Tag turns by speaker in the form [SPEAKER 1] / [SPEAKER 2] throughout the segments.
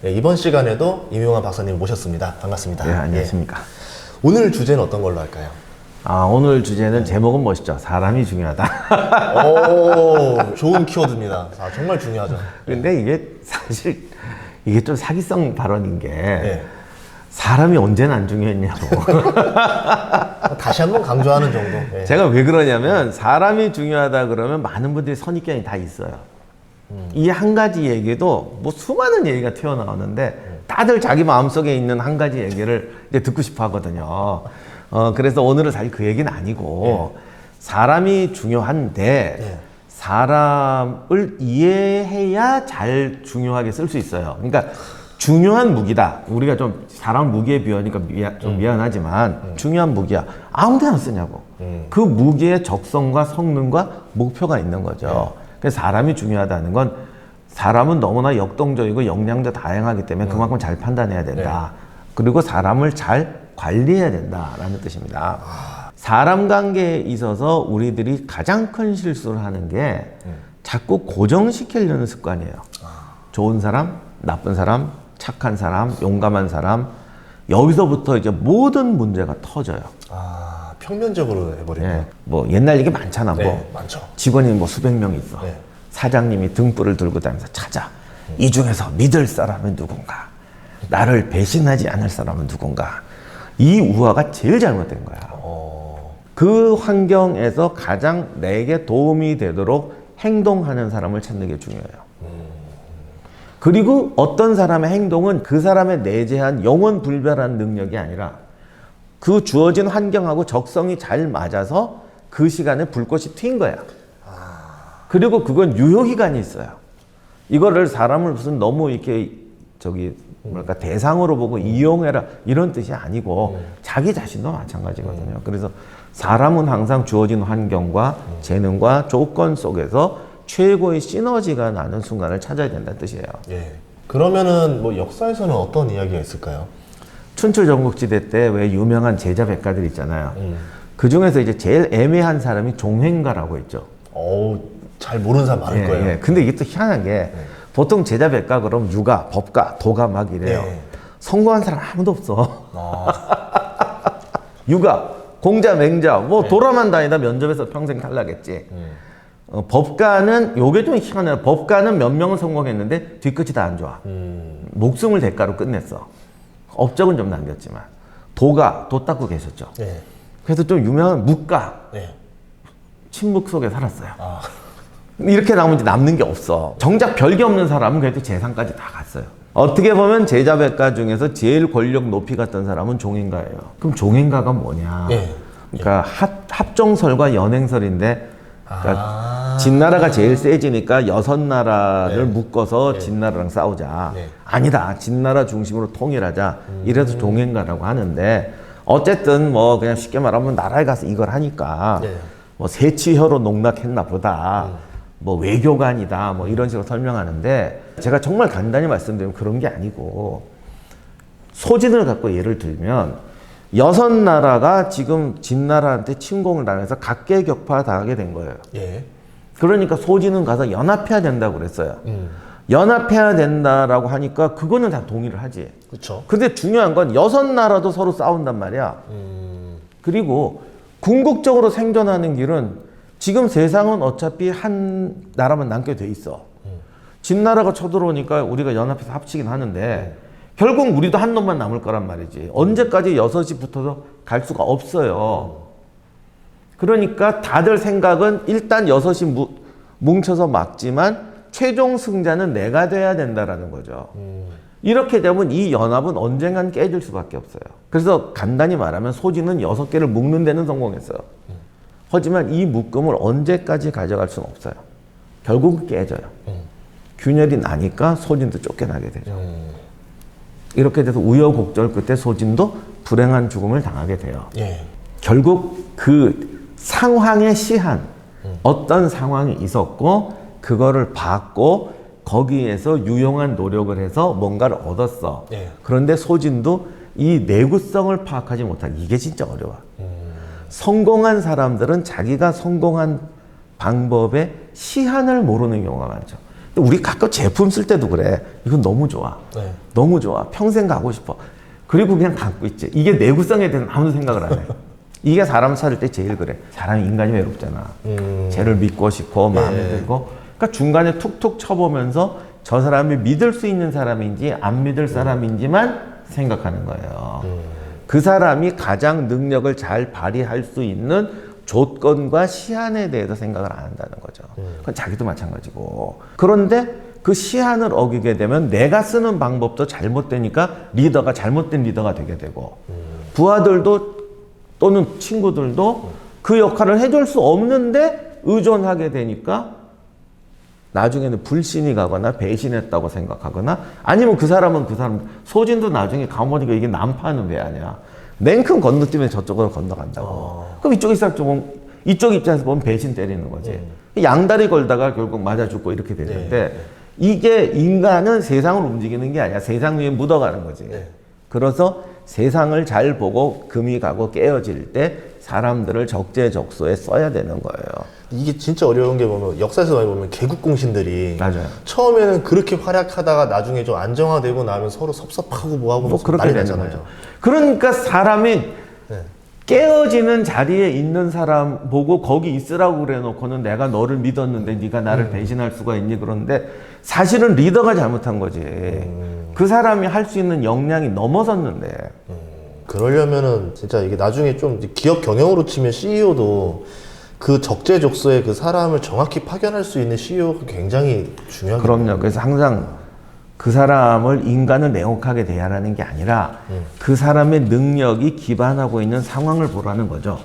[SPEAKER 1] 예, 이번 시간에도 임용환 박사님 모셨습니다. 반갑습니다.
[SPEAKER 2] 네, 안녕하십니까.
[SPEAKER 1] 예. 오늘 주제는 어떤 걸로 할까요?
[SPEAKER 2] 오늘 주제는 제목은 멋있죠. 사람이 중요하다.
[SPEAKER 1] 오, 좋은 키워드입니다. 아, 정말 중요하죠.
[SPEAKER 2] 근데 이게 사실 이게 좀 사기성 발언인 게
[SPEAKER 1] 예.
[SPEAKER 2] 사람이 언제나 안 중요했냐고.
[SPEAKER 1] 다시 한번 강조하는 정도. 예.
[SPEAKER 2] 제가 왜 그러냐면 사람이 중요하다 그러면 많은 분들이 선입견이 다 있어요. 이 한 가지 얘기도 뭐 수많은 얘기가 튀어나오는데 다들 자기 마음속에 있는 한 가지 얘기를 이제 듣고 싶어 하거든요. 그래서 오늘은 사실 그 얘기는 아니고 사람이 중요한데
[SPEAKER 1] 예.
[SPEAKER 2] 사람을 이해해야 잘 중요하게 쓸 수 있어요. 그러니까 중요한 무기다. 우리가 좀 사람 무기에 비하니까 좀 미안하지만 중요한 무기야. 아무 데나 쓰냐고. 그 무기의 적성과 성능과 목표가 있는 거죠. 그래서 사람이 중요하다는 건 사람은 너무나 역동적이고 역량도 다양하기 때문에 그만큼 잘 판단해야 된다. 그리고 사람을 잘 관리해야 된다라는 뜻입니다. 사람 관계에 있어서 우리들이 가장 큰 실수를 하는 게 자꾸 고정시키려는 습관이에요. 좋은 사람, 나쁜 사람, 착한 사람, 용감한 사람, 여기서부터 이제 모든 문제가 터져요.
[SPEAKER 1] 아, 평면적으로 해버리네요.
[SPEAKER 2] 예, 뭐 옛날 얘기 많잖아.
[SPEAKER 1] 네,
[SPEAKER 2] 뭐
[SPEAKER 1] 많죠.
[SPEAKER 2] 직원이 뭐 수백 명 있어.
[SPEAKER 1] 네.
[SPEAKER 2] 사장님이 등불을 들고 다니면서 찾아. 이 중에서 믿을 사람은 누군가? 나를 배신하지 않을 사람은 누군가? 이 우화가 제일 잘못된 거야. 그 환경에서 가장 내게 도움이 되도록 행동하는 사람을 찾는 게 중요해요. 그리고 어떤 사람의 행동은 그 사람의 내재한 영원 불변한 능력이 아니라 그 주어진 환경하고 적성이 잘 맞아서 그 시간에 불꽃이 튄 거야. 그리고 그건 유효기간이 있어요. 이거를 사람을 무슨 너무 이렇게 뭐랄까 대상으로 보고 이용해라 이런 뜻이 아니고 자기 자신도 마찬가지거든요. 그래서 사람은 항상 주어진 환경과 재능과 조건 속에서 최고의 시너지가 나는 순간을 찾아야 된다는 뜻이에요.
[SPEAKER 1] 예. 그러면은 뭐 역사에서는 어떤 이야기가 있을까요?
[SPEAKER 2] 춘추 전국지대 때 왜 유명한 제자 백가들 있잖아요. 그 중에서 이제 제일 애매한 사람이 종횡가라고 있죠.
[SPEAKER 1] 잘 모르는 사람 많을 거예요.
[SPEAKER 2] 예. 근데 이게 또 희한한 게 보통 제자 백가 그럼 유가, 법가, 도가 막 이래요.
[SPEAKER 1] 예.
[SPEAKER 2] 성공한 사람 아무도 없어. 유가, 공자, 맹자, 뭐 도라만 다니다 면접에서 평생 탈락했지. 법가는 요게 좀 희한해요. 법가는 몇 명은 성공했는데 뒤끝이 다 안 좋아. 목숨을 대가로 끝냈어. 업적은 좀 남겼지만. 도가 도 닦고 계셨죠.
[SPEAKER 1] 예.
[SPEAKER 2] 그래서 좀 유명한 묵가,
[SPEAKER 1] 예.
[SPEAKER 2] 침묵 속에 살았어요. 이렇게 나오면 이제 남는 게 없어. 정작 별게 없는 사람은 그래도 재상까지 다 갔어요. 어떻게 보면 제자백가 중에서 제일 권력 높이 갔던 사람은 종행가예요. 그럼 종행가가 뭐냐?
[SPEAKER 1] 예.
[SPEAKER 2] 그러니까 합종설과 연행설인데, 그러니까 진나라가 제일 세지니까 6나라를 묶어서 진나라랑 싸우자. 아니다. 진나라 중심으로 통일하자. 이래서 종행가라고 하는데, 어쨌든 뭐 그냥 쉽게 말하면 나라에 가서 이걸 하니까 뭐 세치혀로 농락했나 보다. 뭐 외교관이다. 뭐 이런 식으로 설명하는데, 제가 정말 간단히 말씀드리면 그런 게 아니고, 소진을 갖고 예를 들면 6나라가 지금 진나라한테 침공을 당해서 각계격파 당하게 된 거예요.
[SPEAKER 1] 예.
[SPEAKER 2] 그러니까 소진은 가서 연합해야 된다고 그랬어요. 연합해야 된다라고 하니까 그거는 다 동의를 하지.
[SPEAKER 1] 그렇죠.
[SPEAKER 2] 근데 중요한 건 6나라도 서로 싸운단 말이야. 그리고 궁극적으로 생존하는 길은 지금 세상은 어차피 한 나라만 남게 돼 있어. 진나라가 쳐들어오니까 우리가 연합해서 합치긴 하는데 결국 우리도 한 놈만 남을 거란 말이지. 언제까지 6이 붙어서 갈 수가 없어요. 그러니까 다들 생각은 일단 6이 뭉쳐서 막지만 최종 승자는 내가 돼야 된다라는 거죠. 이렇게 되면 이 연합은 언젠간 깨질 수밖에 없어요. 그래서 간단히 말하면 소진은 6개를 묶는 데는 성공했어요. 하지만 이 묶음을 언제까지 가져갈 수는 없어요. 결국은 깨져요. 균열이 나니까 소진도 쫓겨나게 되죠. 이렇게 돼서 우여곡절 끝에 소진도 불행한 죽음을 당하게 돼요.
[SPEAKER 1] 예.
[SPEAKER 2] 결국 그 상황의 시한, 어떤 상황이 있었고 그거를 봤고 거기에서 유용한 노력을 해서 뭔가를 얻었어. 그런데 소진도 이 내구성을 파악하지 못하고 이게 진짜 어려워. 성공한 사람들은 자기가 성공한 방법의 시한을 모르는 경우가 많죠. 근데 우리 가끔 제품 쓸 때도 그래. 이건 너무 좋아.
[SPEAKER 1] 네.
[SPEAKER 2] 너무 좋아. 평생 가고 싶어. 그리고 그냥 갖고 있지. 이게 내구성에 대해서 아무도 생각을 안 해. 이게 사람 찾을 때 제일 그래. 사람이 인간이 외롭잖아. 쟤를 믿고 싶고 마음에 들고. 그러니까 중간에 툭툭 쳐보면서 저 사람이 믿을 수 있는 사람인지 안 믿을 사람인지만 생각하는 거예요. 그 사람이 가장 능력을 잘 발휘할 수 있는 조건과 시한에 대해서 생각을 안 한다는 거죠. 그건 자기도 마찬가지고. 그런데 그 시한을 어기게 되면 내가 쓰는 방법도 잘못되니까 리더가 잘못된 리더가 되게 되고 부하들도 또는 친구들도 그 역할을 해줄 수 없는데 의존하게 되니까 나중에는 불신이 가거나 배신했다고 생각하거나 아니면 그 사람은 그 사람 소진도 나중에 가보니까 이게 난파는 왜 하냐. 냉큼 건너뛰면 저쪽으로 건너간다고. 그럼 이쪽 입장에서 보면 배신 때리는 거지. 양다리 걸다가 결국 맞아 죽고 이렇게 되는데 이게 인간은 세상을 움직이는 게 아니야. 세상 위에 묻어가는 거지. 그래서 세상을 잘 보고 금이 가고 깨어질 때 사람들을 적재적소에 써야 되는 거예요.
[SPEAKER 1] 이게 진짜 어려운 게 보면 역사에서 많이 보면 개국공신들이
[SPEAKER 2] 맞아요.
[SPEAKER 1] 처음에는 그렇게 활약하다가 나중에 좀 안정화되고 나면 서로 섭섭하고 뭐하고
[SPEAKER 2] 뭐 그렇게
[SPEAKER 1] 난리
[SPEAKER 2] 되는
[SPEAKER 1] 나잖아요.
[SPEAKER 2] 거죠. 그러니까 사람이 깨어지는 자리에 있는 사람 보고 거기 있으라고 그래 놓고는 내가 너를 믿었는데 네가 나를 배신할 수가 있니? 그런데 사실은 리더가 잘못한 거지. 그 사람이 할 수 있는 역량이 넘어섰는데.
[SPEAKER 1] 그러려면은 진짜 이게 나중에 좀 기업 경영으로 치면 CEO도 그 적재적소에 그 사람을 정확히 파견할 수 있는 CEO가 굉장히 중요하겠네요.
[SPEAKER 2] 그럼요. 그래서 항상 그 사람을 인간을 냉혹하게 대하라는 게 아니라 그 사람의 능력이 기반하고 있는 상황을 보라는 거죠.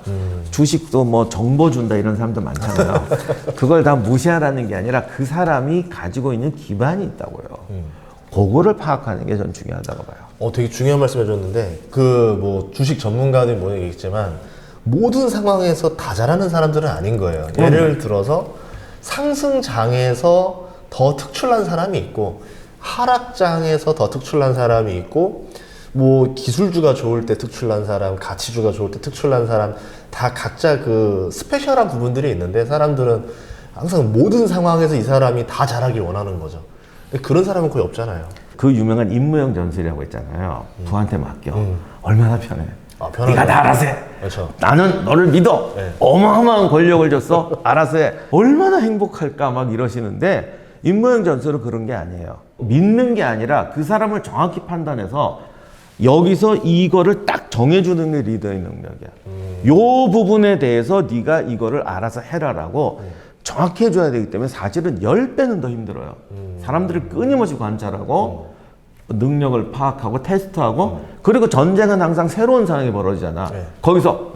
[SPEAKER 2] 주식도 뭐 정보 준다 이런 사람도 많잖아요. 그걸 다 무시하라는 게 아니라 그 사람이 가지고 있는 기반이 있다고요. 그거를 파악하는 게 전 중요하다고 봐요.
[SPEAKER 1] 되게 중요한 말씀 해줬는데 그 뭐 주식 전문가들 뭐 얘기했지만 모든 상황에서 다 잘하는 사람들은 아닌 거예요. 예를 들어서 상승장에서 더 특출난 사람이 있고 하락장에서 더 특출난 사람이 있고 뭐 기술주가 좋을 때 특출난 사람, 가치주가 좋을 때 특출난 사람 다 각자 그 스페셜한 부분들이 있는데 사람들은 항상 모든 상황에서 이 사람이 다 잘하길 원하는 거죠. 근데 그런 사람은 거의 없잖아요.
[SPEAKER 2] 그 유명한 임무형 전술이라고 있잖아요. 부한테 맡겨. 얼마나 편해.
[SPEAKER 1] 편하죠.
[SPEAKER 2] 네가 다 알아서 해.
[SPEAKER 1] 그렇죠.
[SPEAKER 2] 나는 너를 믿어.
[SPEAKER 1] 네.
[SPEAKER 2] 어마어마한 권력을 줬어. 알아서 해. 얼마나 행복할까 막 이러시는데 임무형 전술은 그런 게 아니에요. 믿는 게 아니라 그 사람을 정확히 판단해서 여기서 이거를 딱 정해주는 게 리더의 능력이야. 요 부분에 대해서 네가 이거를 알아서 해라라고 정확히 해줘야 되기 때문에 사실은 10배는 더 힘들어요. 사람들을 끊임없이 관찰하고 능력을 파악하고 테스트하고 그리고 전쟁은 항상 새로운 상황이 벌어지잖아. 거기서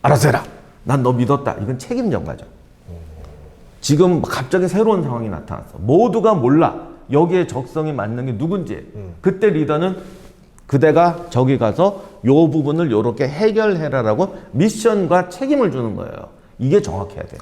[SPEAKER 2] 알아서 해라. 난 너 믿었다. 이건 책임 전가죠. 지금 갑자기 새로운 상황이 나타났어. 모두가 몰라. 여기에 적성이 맞는 게 누군지. 그때 리더는 그대가 저기 가서 요 부분을 요렇게 해결해라라고 미션과 책임을 주는 거예요. 이게 정확해야 돼요.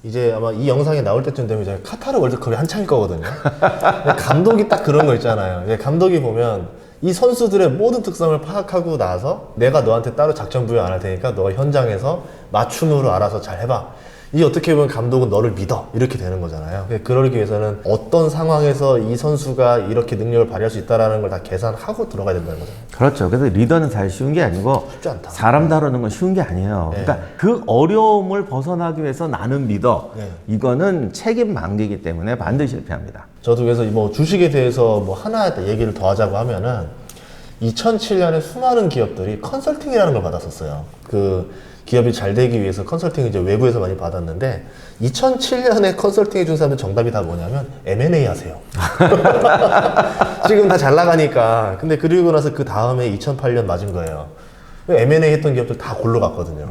[SPEAKER 1] 이제 아마 이 영상이 나올 때쯤 되면 이제 카타르 월드컵이 한창일 거거든요. 근데 감독이 딱 그런 거 있잖아요. 이제 감독이 보면 이 선수들의 모든 특성을 파악하고 나서 내가 너한테 따로 작전 부여 안 할 테니까 너가 현장에서 맞춤으로 알아서 잘 해봐. 이 어떻게 보면 감독은 너를 믿어 이렇게 되는 거잖아요. 그러기 위해서는 어떤 상황에서 이 선수가 이렇게 능력을 발휘할 수 있다는 걸 다 계산하고 들어가야 된다는 거죠.
[SPEAKER 2] 그렇죠. 그래서 리더는 사실 쉬운 게 아니고
[SPEAKER 1] 쉽지 않다.
[SPEAKER 2] 사람 다루는 건 쉬운 게 아니에요. 그러니까 그 어려움을 벗어나기 위해서 나는 리더. 이거는 책임 만기이기 때문에 반드시 실패합니다.
[SPEAKER 1] 저도 그래서 뭐 주식에 대해서 뭐 하나 얘기를 더 하자고 하면은 2007년에 수많은 기업들이 컨설팅이라는 걸 받았었어요. 그 기업이 잘 되기 위해서 컨설팅을 이제 외부에서 많이 받았는데 2007년에 컨설팅 해준 사람들 정답이 다 뭐냐면 M&A 하세요. 지금 다 잘 나가니까. 근데 그리고 나서 그 다음에 2008년 맞은 거예요. M&A 했던 기업들 다 골로 갔거든요.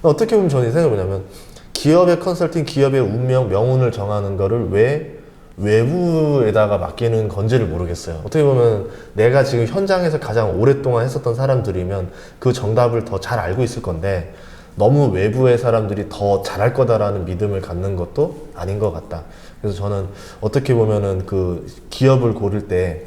[SPEAKER 1] 어떻게 보면 저는 생각해보냐면 기업의 컨설팅, 기업의 운명, 명운을 정하는 거를 왜 외부에다가 맡기는 건지를 모르겠어요. 어떻게 보면 내가 지금 현장에서 가장 오랫동안 했었던 사람들이면 그 정답을 더 잘 알고 있을 건데 너무 외부의 사람들이 더 잘할 거다라는 믿음을 갖는 것도 아닌 것 같다. 그래서 저는 어떻게 보면은 그 기업을 고를 때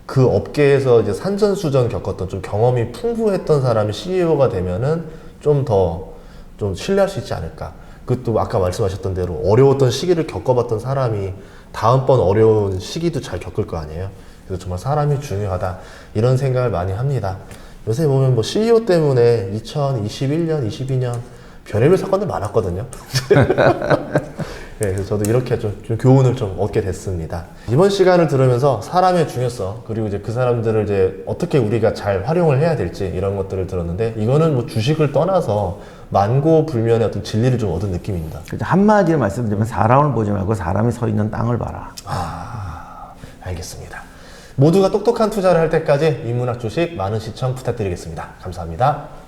[SPEAKER 1] 그 업계에서 이제 산전수전 겪었던 좀 경험이 풍부했던 사람이 CEO가 되면은 좀 더 좀 신뢰할 수 있지 않을까. 그것도 아까 말씀하셨던 대로 어려웠던 시기를 겪어봤던 사람이 다음번 어려운 시기도 잘 겪을 거 아니에요. 그래서 정말 사람이 중요하다 이런 생각을 많이 합니다. 요새 보면 뭐 CEO 때문에 2021년, 22년 별의별 사건들 많았거든요. 네, 그래서 저도 이렇게 좀 교훈을 좀 얻게 됐습니다. 이번 시간을 들으면서 사람의 중요성, 그리고 이제 그 사람들을 이제 어떻게 우리가 잘 활용을 해야 될지 이런 것들을 들었는데, 이거는 뭐 주식을 떠나서 만고불면의 어떤 진리를 좀 얻은 느낌입니다.
[SPEAKER 2] 그래서 한마디로 말씀드리면 사람을 보지 말고 사람이 서 있는 땅을 봐라.
[SPEAKER 1] 알겠습니다. 모두가 똑똑한 투자를 할 때까지 인문학 주식 많은 시청 부탁드리겠습니다. 감사합니다.